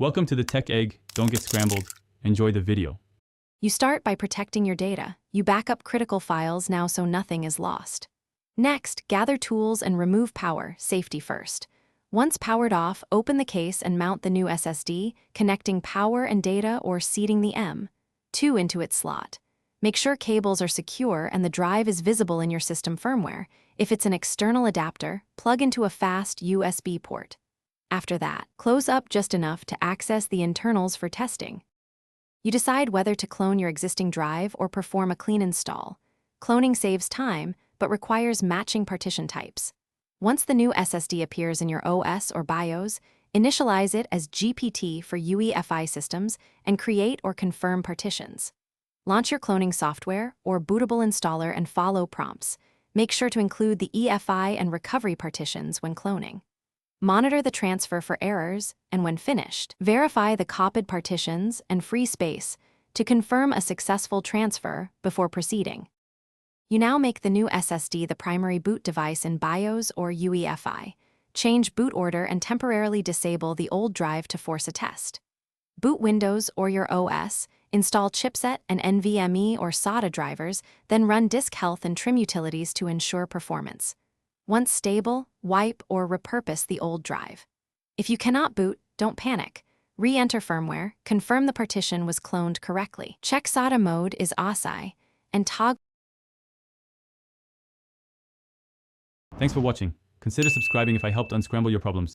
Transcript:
Welcome to the Tech Egg. Don't get scrambled. Enjoy the video. You start by protecting your data. You back up critical files now so nothing is lost. Next, gather tools and remove power, safety first. Once powered off, open the case and mount the new SSD, connecting power and data or seating the M.2 into its slot. Make sure cables are secure and the drive is visible in your system firmware. If it's an external adapter, plug into a fast USB port. After that, close up just enough to access the internals for testing. You decide whether to clone your existing drive or perform a clean install. Cloning saves time, but requires matching partition types. Once the new SSD appears in your OS or BIOS, initialize it as GPT for UEFI systems and create or confirm partitions. Launch your cloning software or bootable installer and follow prompts. Make sure to include the EFI and recovery partitions when cloning. Monitor the transfer for errors, and when finished, verify the copied partitions and free space to confirm a successful transfer before proceeding. You now make the new SSD the primary boot device in BIOS or UEFI. Change boot order and temporarily disable the old drive to force a test. Boot Windows or your OS, install chipset and NVMe or SATA drivers, then run disk health and trim utilities to ensure performance. Once stable, wipe or repurpose the old drive. If you cannot boot, don't panic. Re-enter firmware, confirm the partition was cloned correctly. Check SATA mode is ASI, and toggle. Thanks for watching. Consider subscribing if I helped unscramble your problems.